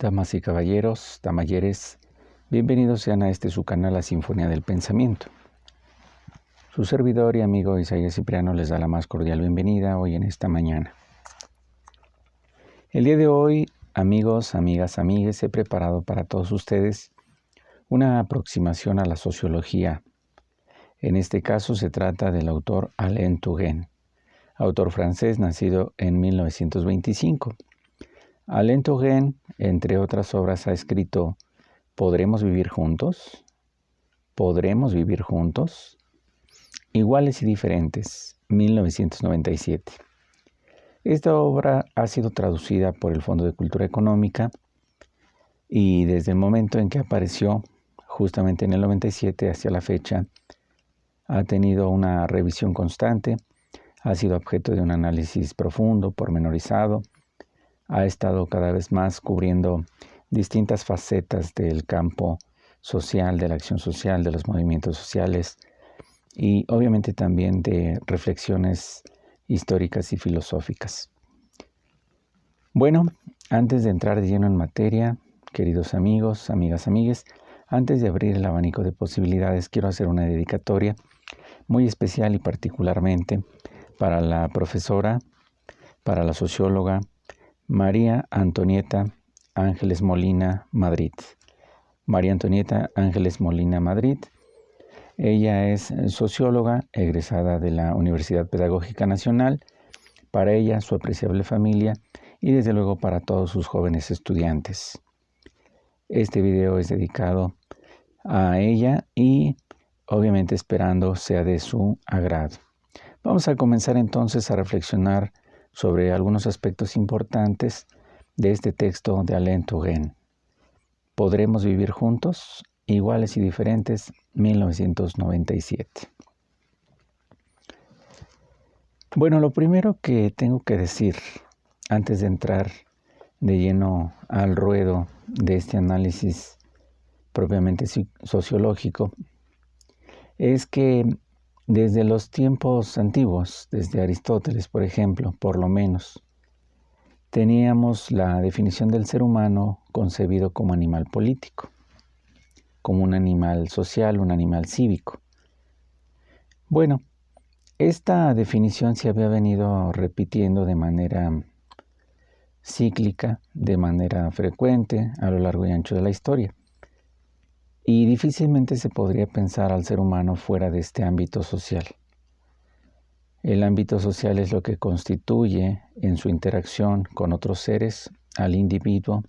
Damas y caballeros, damayeres, bienvenidos sean a su canal La Sinfonía del Pensamiento. Su servidor y amigo Isaías Cipriano les da la más cordial bienvenida hoy en esta mañana. El día de hoy, amigos, amigas, amigues, he preparado para todos ustedes una aproximación a la sociología. En este caso se trata del autor Alain Touraine, autor francés nacido en 1925. Alain Touraine, entre otras obras, ha escrito ¿Podremos vivir juntos? ¿Podremos vivir juntos? Iguales y diferentes, 1997. Esta obra ha sido traducida por el Fondo de Cultura Económica y desde el momento en que apareció, justamente en el 97 hacia la fecha, ha tenido una revisión constante, ha sido objeto de un análisis profundo, pormenorizado, ha estado cada vez más cubriendo distintas facetas del campo social, de la acción social, de los movimientos sociales y obviamente también de reflexiones históricas y filosóficas. Bueno, antes de entrar de lleno en materia, queridos amigos, amigas, amigues, antes de abrir el abanico de posibilidades, quiero hacer una dedicatoria muy especial y particularmente para la profesora, para la socióloga María Antonieta Ángeles Molina Madrid. María Antonieta Ángeles Molina Madrid. Ella es socióloga egresada de la Universidad Pedagógica Nacional. Para ella, su apreciable familia y desde luego para todos sus jóvenes estudiantes. Este video es dedicado a ella y obviamente esperando sea de su agrado. Vamos a comenzar entonces a reflexionar sobre algunos aspectos importantes de este texto de Alain Touraine. ¿Podremos vivir juntos? Iguales y diferentes, 1997. Bueno, lo primero que tengo que decir antes de entrar de lleno al ruedo de este análisis propiamente sociológico es que desde los tiempos antiguos, desde Aristóteles, por ejemplo, por lo menos, teníamos la definición del ser humano concebido como animal político, como un animal social, un animal cívico. Bueno, esta definición se había venido repitiendo de manera cíclica, de manera frecuente a lo largo y ancho de la historia. Y difícilmente se podría pensar al ser humano fuera de este ámbito social. El ámbito social es lo que constituye en su interacción con otros seres al individuo,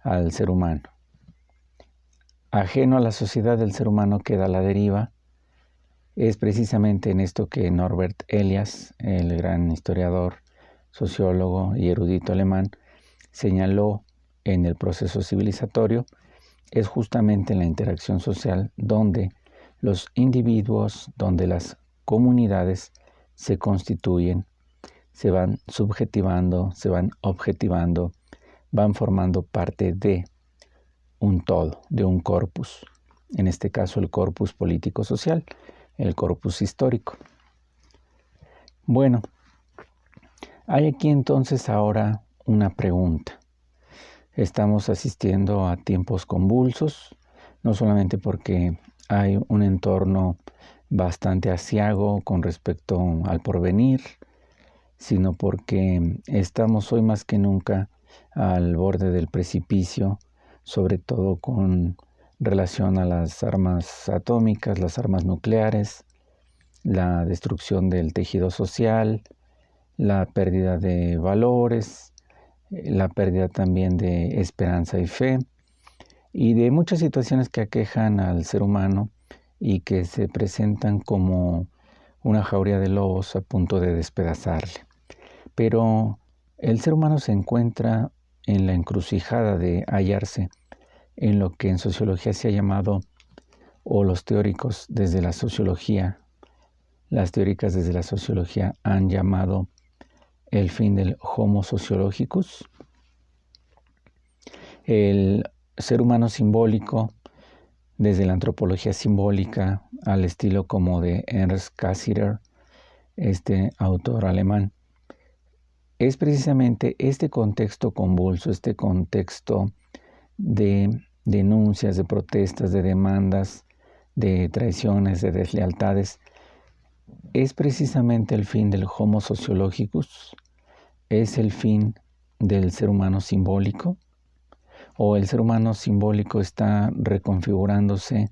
al ser humano. Ajeno a la sociedad del ser humano queda a la deriva. Es precisamente en esto que Norbert Elias, el gran historiador, sociólogo y erudito alemán, señaló en el proceso civilizatorio. Es justamente en la interacción social donde los individuos, donde las comunidades se constituyen, se van subjetivando, se van objetivando, van formando parte de un todo, de un corpus. En este caso el corpus político-social, el corpus histórico. Bueno, hay aquí entonces ahora una pregunta. Estamos asistiendo a tiempos convulsos, no solamente porque hay un entorno bastante aciago con respecto al porvenir, sino porque estamos hoy más que nunca al borde del precipicio, sobre todo con relación a las armas atómicas, las armas nucleares, la destrucción del tejido social, la pérdida de valores, la pérdida también de esperanza y fe y de muchas situaciones que aquejan al ser humano y que se presentan como una jauría de lobos a punto de despedazarle. Pero el ser humano se encuentra en la encrucijada de hallarse en lo que en sociología se ha llamado, o los teóricos desde la sociología, las teóricas desde la sociología han llamado el fin del Homo sociologicus, el ser humano simbólico desde la antropología simbólica al estilo como de Ernst Cassirer, este autor alemán. es precisamente este contexto convulso, este contexto de denuncias, de protestas, de demandas, de traiciones, de deslealtades, es precisamente el fin del Homo sociologicus, es el fin del ser humano simbólico, o el ser humano simbólico está reconfigurándose,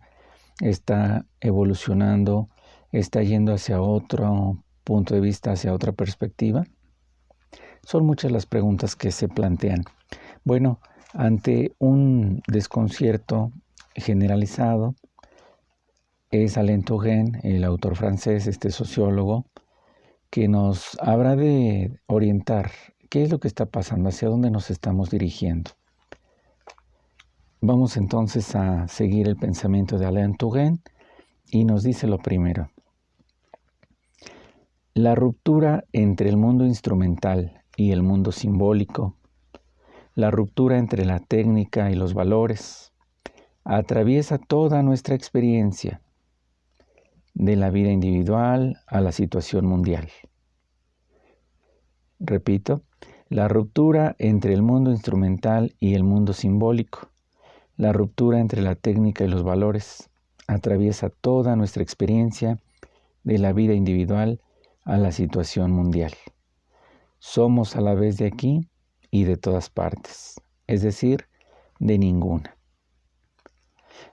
está evolucionando, está yendo hacia otro punto de vista, hacia otra perspectiva. Son muchas las preguntas que se plantean. Bueno, ante un desconcierto generalizado, es Alain Touraine, el autor francés, este sociólogo, que nos habrá de orientar qué es lo que está pasando, hacia dónde nos estamos dirigiendo. Vamos entonces a seguir el pensamiento de Alain Touraine y nos dice lo primero. La ruptura entre el mundo instrumental y el mundo simbólico, la ruptura entre la técnica y los valores, atraviesa toda nuestra experiencia, de la vida individual a la situación mundial. Repito, la ruptura entre el mundo instrumental y el mundo simbólico, la ruptura entre la técnica y los valores, atraviesa toda nuestra experiencia, de la vida individual a la situación mundial. Somos a la vez de aquí y de todas partes, es decir, de ninguna.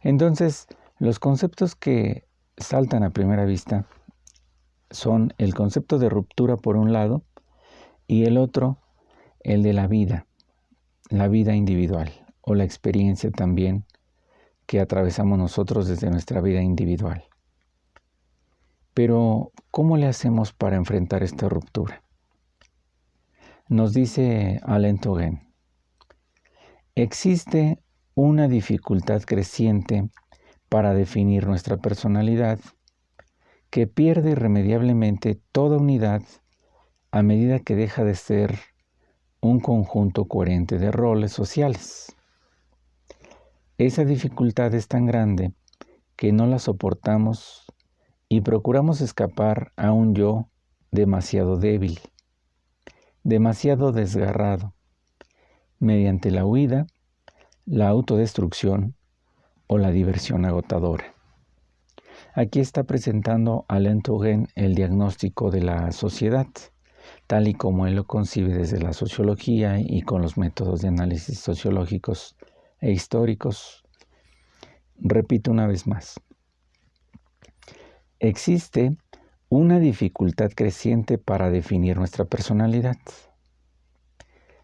Entonces, los conceptos que saltan a primera vista son el concepto de ruptura por un lado y el otro, el de la vida individual o la experiencia también que atravesamos nosotros desde nuestra vida individual. Pero, ¿cómo le hacemos para enfrentar esta ruptura? Nos dice Alain Touraine, existe una dificultad creciente para definir nuestra personalidad que pierde irremediablemente toda unidad a medida que deja de ser un conjunto coherente de roles sociales. Esa dificultad es tan grande que no la soportamos y procuramos escapar a un yo demasiado débil, demasiado desgarrado, mediante la huida, la autodestrucción o la diversión agotadora. Aquí está presentando Alain Touraine el diagnóstico de la sociedad, tal y como él lo concibe desde la sociología y con los métodos de análisis sociológicos e históricos. Repito una vez más. Existe una dificultad creciente para definir nuestra personalidad.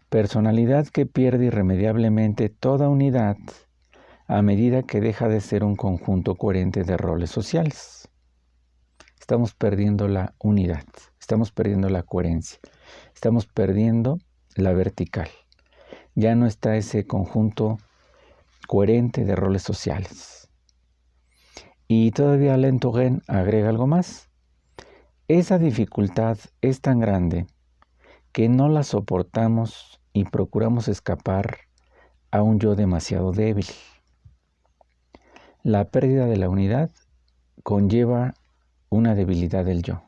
Personalidad que pierde irremediablemente toda unidad a medida que deja de ser un conjunto coherente de roles sociales. Estamos perdiendo la unidad, estamos perdiendo la coherencia, estamos perdiendo la vertical. Ya no está ese conjunto coherente de roles sociales. Y todavía Alain Touraine agrega algo más. Esa dificultad es tan grande que no la soportamos y procuramos escapar a un yo demasiado débil. La pérdida de la unidad conlleva una debilidad del yo.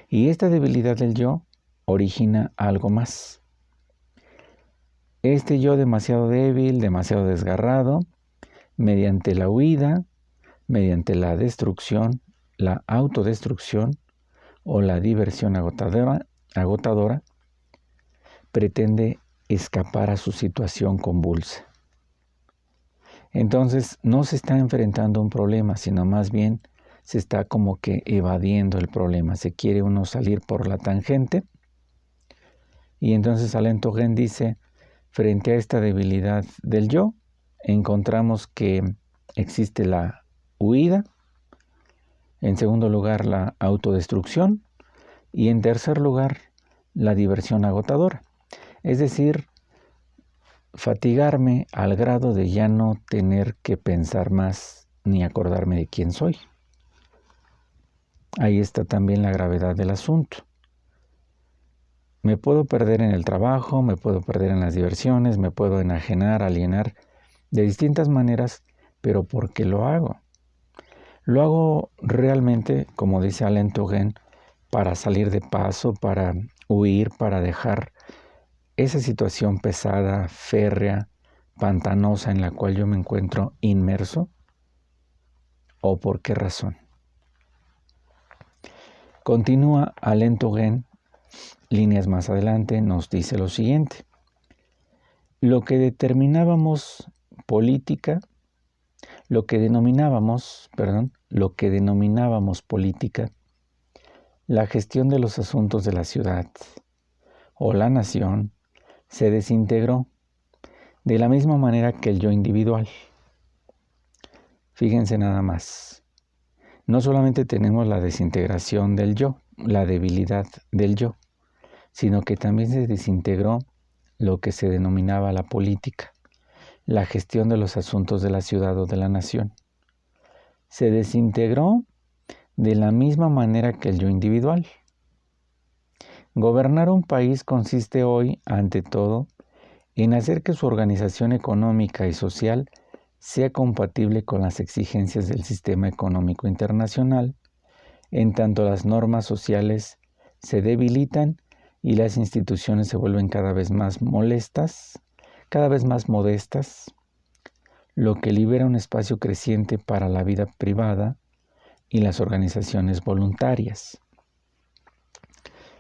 Y esta debilidad del yo origina algo más. Este yo demasiado débil, demasiado desgarrado, mediante la huida, mediante la destrucción, la autodestrucción o la diversión agotadora, pretende escapar a su situación convulsa. Entonces no se está enfrentando a un problema, sino más bien se está como que evadiendo el problema. Se quiere uno salir por la tangente. Y entonces Alain Touraine dice, frente a esta debilidad del yo, encontramos que existe la huida, en segundo lugar la autodestrucción y en tercer lugar la diversión agotadora. Es decir, fatigarme al grado de ya no tener que pensar más ni acordarme de quién soy. Ahí está también la gravedad del asunto. Me puedo perder en el trabajo, me puedo perder en las diversiones, me puedo enajenar, alienar de distintas maneras, pero ¿por qué lo hago? Lo hago realmente, como dice Alain Touraine, para salir de paso, para huir para dejar esa situación pesada, férrea, pantanosa en la cual yo me encuentro inmerso? ¿O por qué razón? Continúa Alain Touraine, líneas más adelante, nos dice lo siguiente. Lo que denominábamos política, la gestión de los asuntos de la ciudad o la nación, se desintegró de la misma manera que el yo individual. Fíjense nada más. No solamente tenemos la desintegración del yo, la debilidad del yo, sino que también se desintegró lo que se denominaba la política, la gestión de los asuntos de la ciudad o de la nación. Se desintegró de la misma manera que el yo individual. Gobernar un país consiste hoy, ante todo, en hacer que su organización económica y social sea compatible con las exigencias del sistema económico internacional, en tanto las normas sociales se debilitan y las instituciones se vuelven cada vez más modestas, lo que libera un espacio creciente para la vida privada y las organizaciones voluntarias.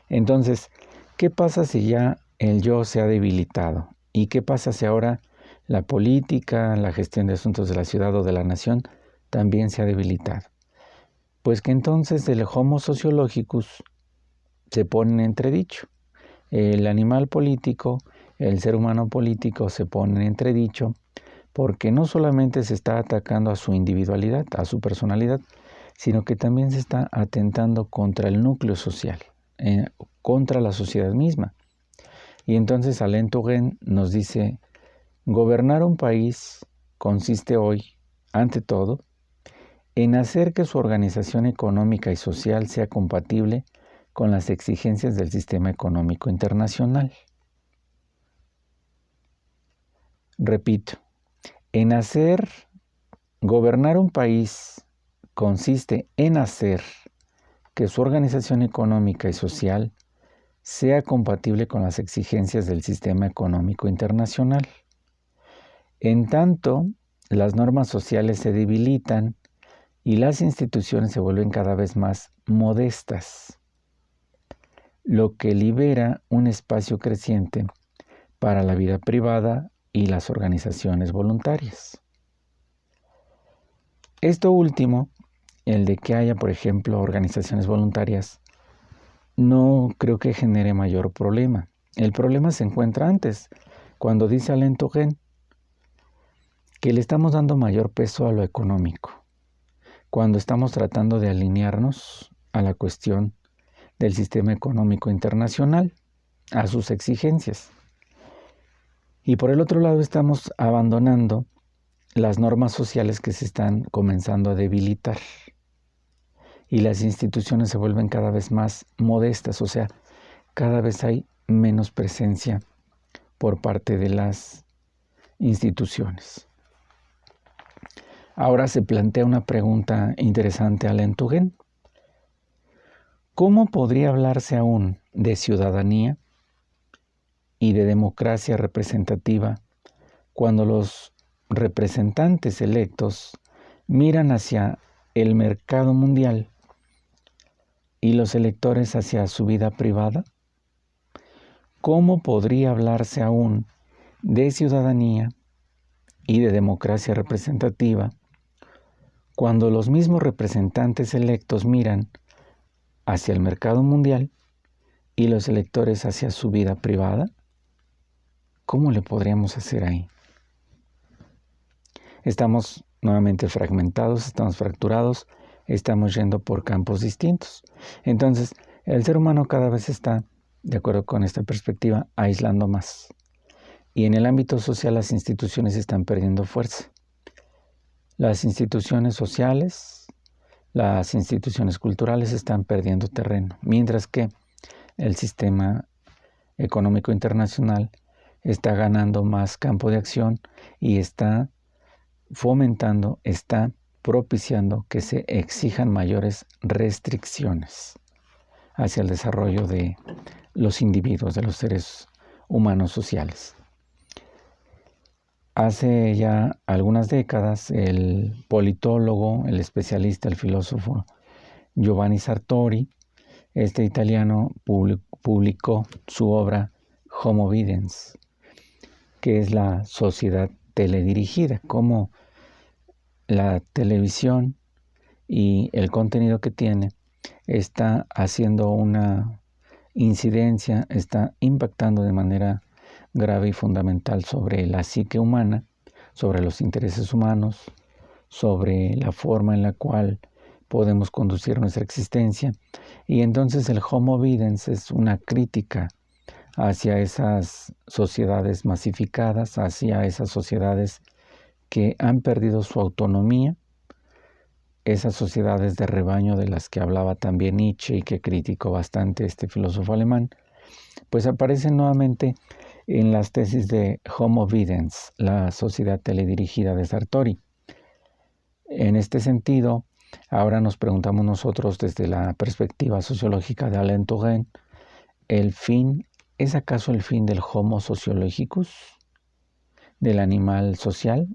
Entonces, ¿qué pasa si ya el yo se ha debilitado? ¿Y qué pasa si ahora la política, la gestión de asuntos de la ciudad o de la nación también se ha debilitado? Pues que entonces el homo sociologicus se pone en entredicho. El animal político, el ser humano político se pone en entredicho porque no solamente se está atacando a su individualidad, a su personalidad, sino que también se está atentando contra el núcleo social, contra la sociedad misma. Y entonces Alain Touraine nos dice, gobernar un país consiste hoy, ante todo, en hacer que su organización económica y social sea compatible con las exigencias del sistema económico internacional. Repito, gobernar un país consiste en hacer que su organización económica y social sea compatible con las exigencias del sistema económico internacional. En tanto, las normas sociales se debilitan y las instituciones se vuelven cada vez más modestas, lo que libera un espacio creciente para la vida privada y las organizaciones voluntarias. Esto último, el de que haya, por ejemplo, organizaciones voluntarias, no creo que genere mayor problema. El problema se encuentra antes, cuando dice Alain Touraine que le estamos dando mayor peso a lo económico, cuando estamos tratando de alinearnos a la cuestión del sistema económico internacional, a sus exigencias. Y por el otro lado estamos abandonando las normas sociales que se están comenzando a debilitar. Y las instituciones se vuelven cada vez más modestas, o sea, cada vez hay menos presencia por parte de las instituciones. Ahora se plantea una pregunta interesante a Alain Touraine. ¿Cómo podría hablarse aún de ciudadanía y de democracia representativa cuando los representantes electos miran hacia el mercado mundial y los electores hacia su vida privada? ¿Cómo podría hablarse aún de ciudadanía y de democracia representativa cuando los mismos representantes electos miran hacia el mercado mundial y los electores hacia su vida privada? ¿Cómo le podríamos hacer ahí? Estamos nuevamente fragmentados, estamos fracturados, estamos yendo por campos distintos. Entonces, el ser humano cada vez está, de acuerdo con esta perspectiva, aislando más. Y en el ámbito social las instituciones están perdiendo fuerza. Las instituciones sociales, las instituciones culturales están perdiendo terreno, mientras que el sistema económico internacional está ganando más campo de acción y está fomentando, está propiciando que se exijan mayores restricciones hacia el desarrollo de los individuos, de los seres humanos sociales. Hace ya algunas décadas, el politólogo, el especialista, el filósofo Giovanni Sartori, este italiano, publicó su obra Homo Videns, que es la sociedad teledirigida, cómo la televisión y el contenido que tiene está haciendo una incidencia, está impactando de manera grave y fundamental sobre la psique humana, sobre los intereses humanos, sobre la forma en la cual podemos conducir nuestra existencia. Y entonces el Homo Videns es una crítica hacia esas sociedades masificadas, hacia esas sociedades que han perdido su autonomía, esas sociedades de rebaño de las que hablaba también Nietzsche y que criticó bastante este filósofo alemán, pues aparecen nuevamente en las tesis de Homo Videns, la sociedad teledirigida de Sartori. En este sentido, ahora nos preguntamos nosotros desde la perspectiva sociológica de Alain Touraine, ¿es acaso el fin del Homo sociologicus, del animal social,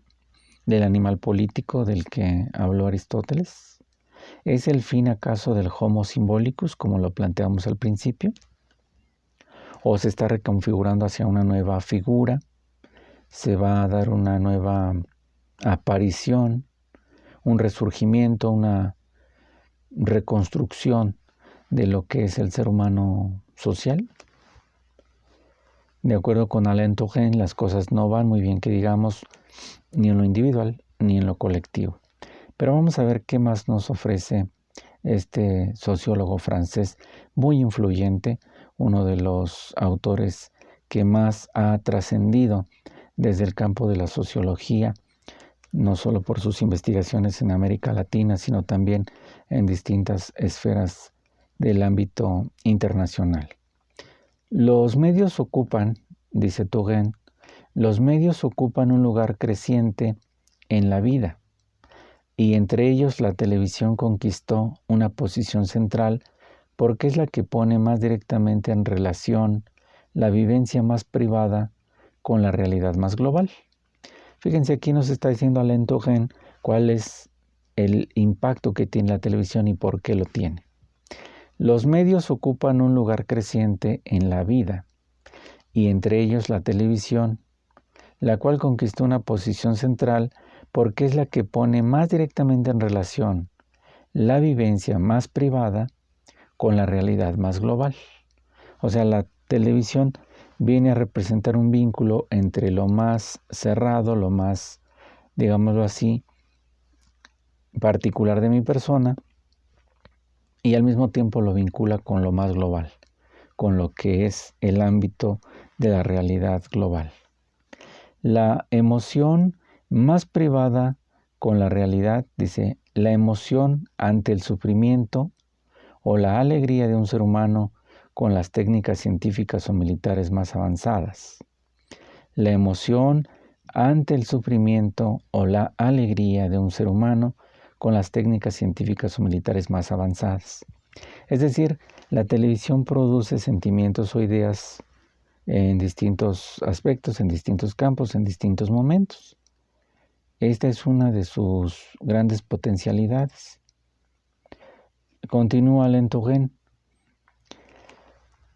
del animal político del que habló Aristóteles? ¿Es el fin acaso del Homo symbolicus, como lo planteamos al principio? ¿O se está reconfigurando hacia una nueva figura? ¿Se va a dar una nueva aparición, un resurgimiento, una reconstrucción de lo que es el ser humano social? De acuerdo con Alain Touraine, las cosas no van muy bien, que digamos, ni en lo individual ni en lo colectivo. Pero vamos a ver qué más nos ofrece este sociólogo francés muy influyente, uno de los autores que más ha trascendido desde el campo de la sociología, no solo por sus investigaciones en América Latina, sino también en distintas esferas del ámbito internacional. Los medios ocupan, dice Touraine, los medios ocupan un lugar creciente en la vida, y entre ellos la televisión conquistó una posición central porque es la que pone más directamente en relación la vivencia más privada con la realidad más global. Fíjense, aquí nos está diciendo Alain Touraine cuál es el impacto que tiene la televisión y por qué lo tiene. Los medios ocupan un lugar creciente en la vida, y entre ellos la televisión, la cual conquistó una posición central porque es la que pone más directamente en relación la vivencia más privada con la realidad más global. O sea, la televisión viene a representar un vínculo entre lo más cerrado, lo más, digámoslo así, particular de mi persona, y al mismo tiempo lo vincula con lo más global, con lo que es el ámbito de la realidad global. La emoción más privada con la realidad, dice, la emoción ante el sufrimiento o la alegría de un ser humano con las técnicas científicas o militares más avanzadas. La emoción ante el sufrimiento o la alegría de un ser humano con las técnicas científicas o militares más avanzadas. Es decir, la televisión produce sentimientos o ideas en distintos aspectos, en distintos campos, en distintos momentos. Esta es una de sus grandes potencialidades. Continúa Alain Touraine.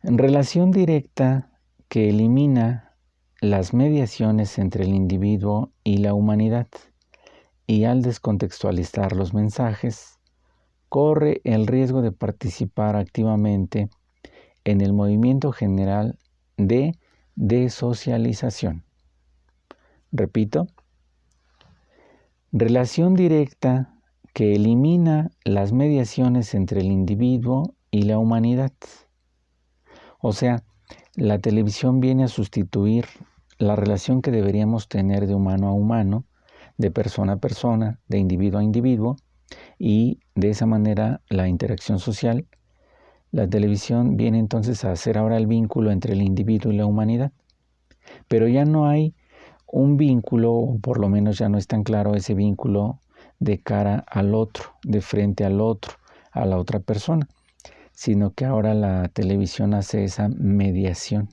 En relación directa que elimina las mediaciones entre el individuo y la humanidad, y al descontextualizar los mensajes, corre el riesgo de participar activamente en el movimiento general de desocialización. Repito, relación directa que elimina las mediaciones entre el individuo y la humanidad. O sea, la televisión viene a sustituir la relación que deberíamos tener de humano a humano, de persona a persona, de individuo a individuo, y de esa manera la interacción social. La televisión viene entonces a hacer ahora el vínculo entre el individuo y la humanidad. Pero ya no hay un vínculo, o por lo menos ya no es tan claro ese vínculo de cara al otro, de frente al otro, a la otra persona, sino que ahora la televisión hace esa mediación.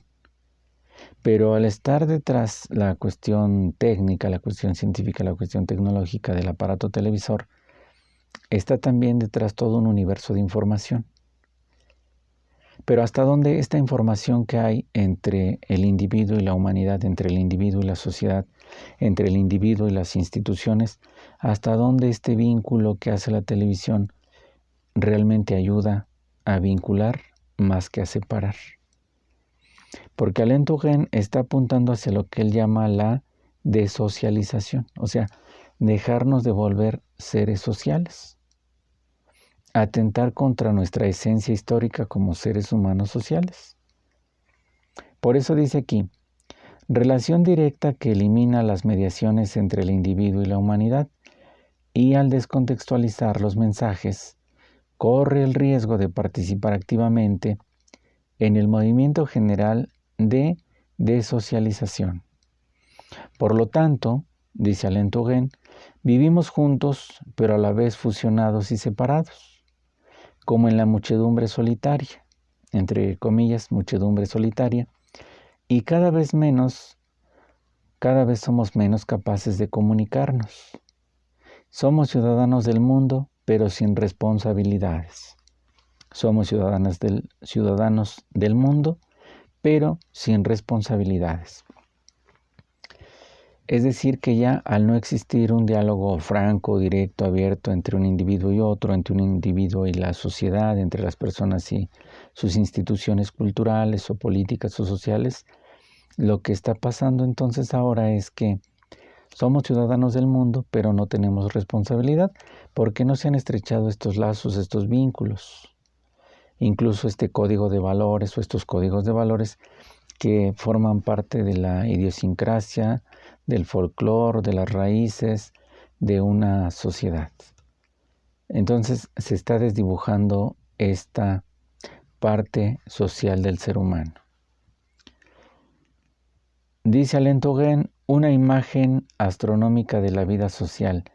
Pero al estar detrás la cuestión técnica, la cuestión científica, la cuestión tecnológica del aparato televisor, está también detrás todo un universo de información. Pero hasta dónde esta información que hay entre el individuo y la humanidad, entre el individuo y la sociedad, entre el individuo y las instituciones, hasta dónde este vínculo que hace la televisión realmente ayuda a vincular más que a separar. Porque Alain Touraine está apuntando hacia lo que él llama la desocialización, o sea, dejarnos de volver seres sociales, atentar contra nuestra esencia histórica como seres humanos sociales. Por eso dice aquí, relación directa que elimina las mediaciones entre el individuo y la humanidad, y al descontextualizar los mensajes, corre el riesgo de participar activamente en el movimiento general de desocialización. Por lo tanto, dice Alain Touraine, vivimos juntos, pero a la vez fusionados y separados, como en la muchedumbre solitaria, entre comillas, muchedumbre solitaria, y cada vez somos menos capaces de comunicarnos. Somos ciudadanos del mundo, pero sin responsabilidades. Somos ciudadanos del mundo, pero sin responsabilidades. Es decir, que ya al no existir un diálogo franco, directo, abierto entre un individuo y otro, entre un individuo y la sociedad, entre las personas y sus instituciones culturales o políticas o sociales, lo que está pasando entonces ahora es que somos ciudadanos del mundo, pero no tenemos responsabilidad porque no se han estrechado estos lazos, estos vínculos. Incluso este código de valores o estos códigos de valores que forman parte de la idiosincrasia, del folclore, de las raíces de una sociedad. Entonces se está desdibujando esta parte social del ser humano. Dice Alain Touraine, una imagen astronómica de la vida social,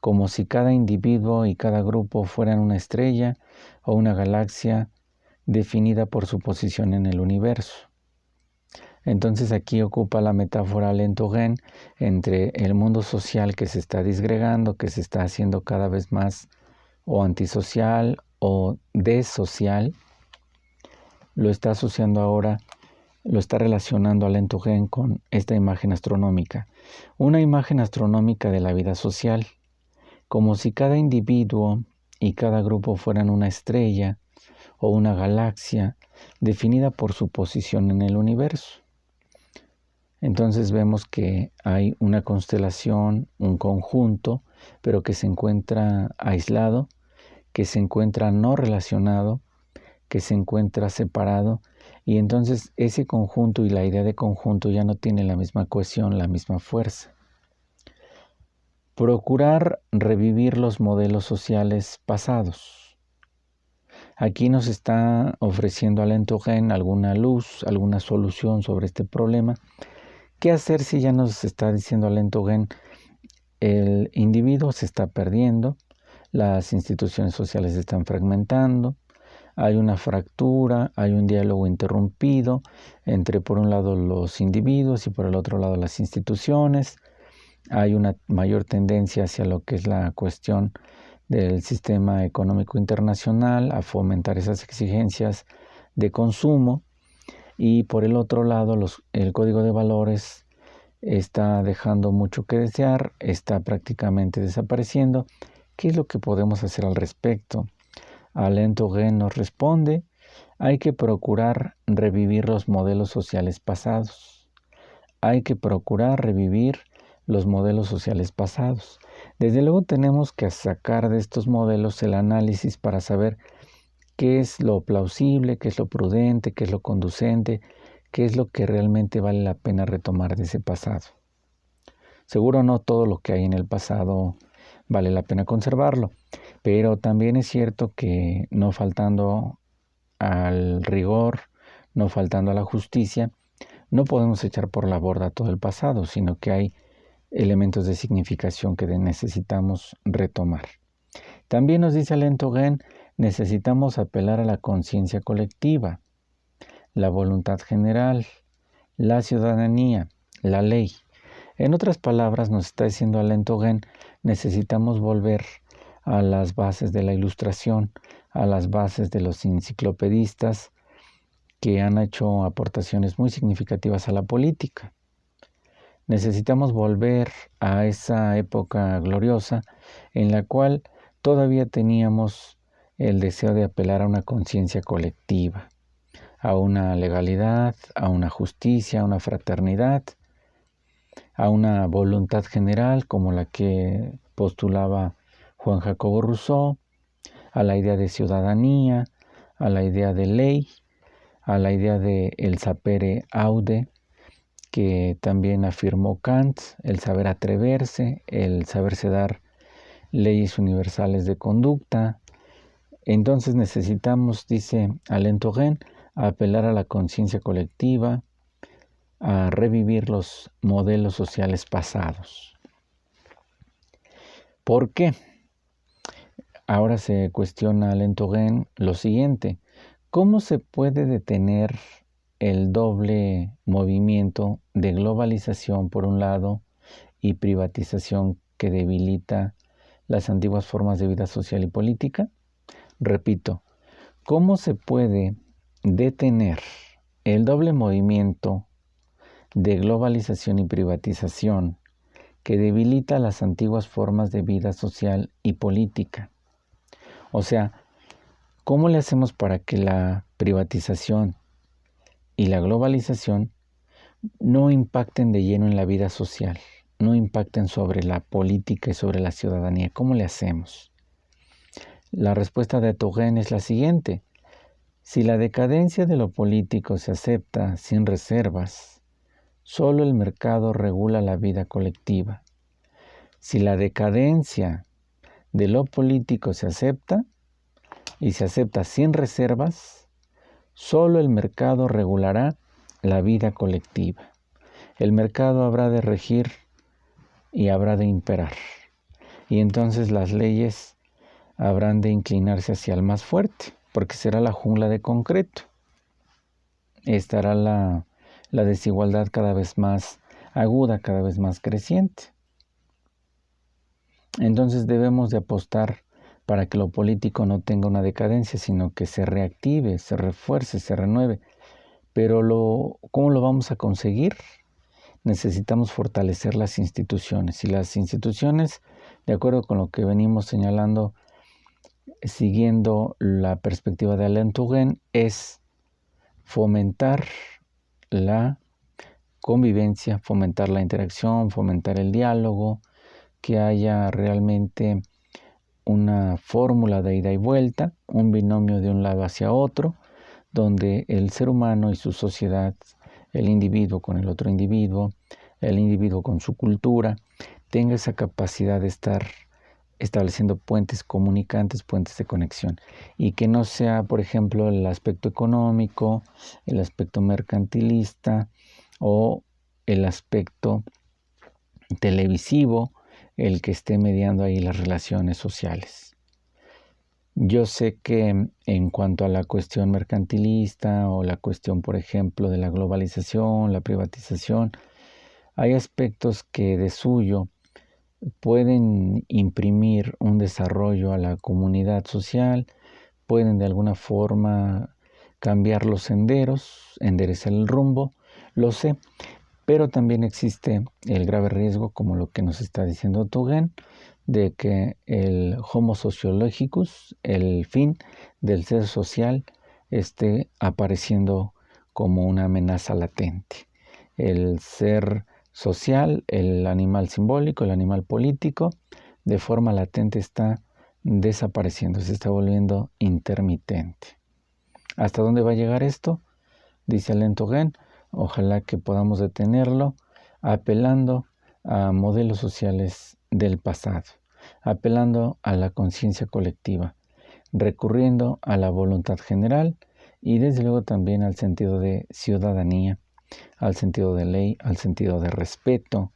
como si cada individuo y cada grupo fueran una estrella o una galaxia definida por su posición en el universo. Entonces aquí ocupa la metáfora Alain Touraine entre el mundo social que se está disgregando, que se está haciendo cada vez más o antisocial o desocial. Lo está asociando ahora, lo está relacionando Alain Touraine con esta imagen astronómica. Una imagen astronómica de la vida social, como si cada individuo y cada grupo fueran una estrella o una galaxia definida por su posición en el universo. Entonces vemos que hay una constelación, un conjunto, pero que se encuentra aislado, que se encuentra no relacionado, que se encuentra separado, y entonces ese conjunto y la idea de conjunto ya no tiene la misma cohesión, la misma fuerza. Procurar revivir los modelos sociales pasados. Aquí nos está ofreciendo Alain Touraine alguna luz, alguna solución sobre este problema. ¿Qué hacer si ya nos está diciendo Alain Touraine? El individuo se está perdiendo, las instituciones sociales se están fragmentando, hay una fractura, hay un diálogo interrumpido entre por un lado los individuos y por el otro lado las instituciones, hay una mayor tendencia hacia lo que es la cuestión del sistema económico internacional, a fomentar esas exigencias de consumo. Y por el otro lado, el código de valores está dejando mucho que desear, está prácticamente desapareciendo. ¿Qué es lo que podemos hacer al respecto? Alain Touraine nos responde, hay que procurar revivir los modelos sociales pasados. Hay que procurar revivir los modelos sociales pasados. Desde luego tenemos que sacar de estos modelos el análisis para saber qué es lo plausible, qué es lo prudente, qué es lo conducente, qué es lo que realmente vale la pena retomar de ese pasado. Seguro no todo lo que hay en el pasado vale la pena conservarlo, pero también es cierto que no faltando al rigor, no faltando a la justicia, no podemos echar por la borda todo el pasado, sino que hay elementos de significación que necesitamos retomar. También nos dice Alain Touraine, necesitamos apelar a la conciencia colectiva, la voluntad general, la ciudadanía, la ley. En otras palabras, nos está diciendo Alain Touraine, necesitamos volver a las bases de la Ilustración, a las bases de los enciclopedistas que han hecho aportaciones muy significativas a la política. Necesitamos volver a esa época gloriosa en la cual todavía teníamos el deseo de apelar a una conciencia colectiva, a una legalidad, a una justicia, a una fraternidad, a una voluntad general como la que postulaba Juan Jacobo Rousseau, a la idea de ciudadanía, a la idea de ley, a la idea de el sapere aude, que también afirmó Kant, el saber atreverse, el saberse dar leyes universales de conducta. Entonces necesitamos, dice Alain Touraine, apelar a la conciencia colectiva, a revivir los modelos sociales pasados. ¿Por qué? Ahora se cuestiona Alain Touraine lo siguiente: ¿cómo se puede detener el doble movimiento de globalización por un lado y privatización que debilita las antiguas formas de vida social y política? Repito, ¿cómo se puede detener el doble movimiento de globalización y privatización que debilita las antiguas formas de vida social y política? O sea, ¿cómo le hacemos para que la privatización y la globalización no impacten de lleno en la vida social, no impacten sobre la política y sobre la ciudadanía? ¿Cómo le hacemos? La respuesta de Touraine es la siguiente: si la decadencia de lo político se acepta sin reservas, solo el mercado regula la vida colectiva. Si la decadencia de lo político se acepta y se acepta sin reservas, solo el mercado regulará la vida colectiva. El mercado habrá de regir y habrá de imperar. Y entonces las leyes habrán de inclinarse hacia el más fuerte, porque será la jungla de concreto. Estará la desigualdad cada vez más aguda, cada vez más creciente. Entonces debemos de apostar para que lo político no tenga una decadencia, sino que se reactive, se refuerce, se renueve. Pero ¿cómo lo vamos a conseguir? Necesitamos fortalecer las instituciones. Y las instituciones, de acuerdo con lo que venimos señalando, siguiendo la perspectiva de Alain Touraine, es fomentar la convivencia, fomentar la interacción, fomentar el diálogo, que haya realmente una fórmula de ida y vuelta, un binomio de un lado hacia otro, donde el ser humano y su sociedad, el individuo con el otro individuo, el individuo con su cultura, tenga esa capacidad de estar estableciendo puentes comunicantes, puentes de conexión, y que no sea, por ejemplo, el aspecto económico, el aspecto mercantilista o el aspecto televisivo el que esté mediando ahí las relaciones sociales. Yo sé que en cuanto a la cuestión mercantilista o la cuestión, por ejemplo, de la globalización, la privatización, hay aspectos que de suyo pueden imprimir un desarrollo a la comunidad social, pueden de alguna forma cambiar los senderos, enderezar el rumbo, lo sé, pero también existe el grave riesgo, como lo que nos está diciendo Touraine, de que el homo sociologicus, el fin del ser social, esté apareciendo como una amenaza latente. El ser social, el animal simbólico, el animal político, de forma latente está desapareciendo, se está volviendo intermitente. ¿Hasta dónde va a llegar esto? Dice Alain Touraine, ojalá que podamos detenerlo apelando a modelos sociales del pasado, apelando a la conciencia colectiva, recurriendo a la voluntad general y desde luego también al sentido de ciudadanía, al sentido de ley, al sentido de respeto,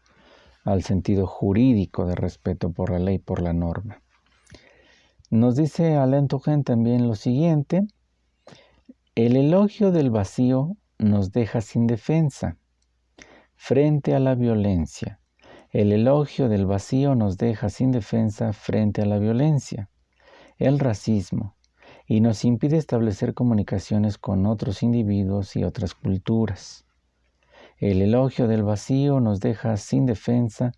al sentido jurídico de respeto por la ley, por la norma. Nos dice Alain Touraine también lo siguiente: el elogio del vacío nos deja sin defensa frente a la violencia. El elogio del vacío nos deja sin defensa frente a la violencia, el racismo, y nos impide establecer comunicaciones con otros individuos y otras culturas. El elogio del vacío nos deja sin defensa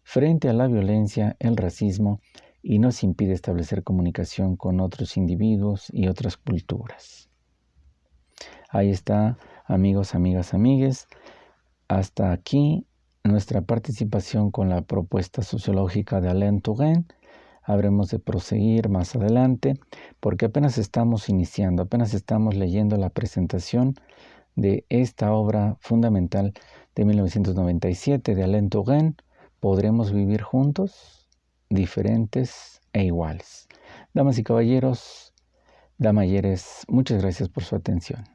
frente a la violencia, el racismo, y nos impide establecer comunicación con otros individuos y otras culturas. Ahí está, amigos, amigas, amigues. Hasta aquí nuestra participación con la propuesta sociológica de Alain Touraine. Habremos de proseguir más adelante porque apenas estamos iniciando, apenas estamos leyendo la presentación de esta obra fundamental de 1997 de Alain Touraine. ¿Podremos vivir juntos, diferentes e iguales? Damas y caballeros, damayeres, muchas gracias por su atención.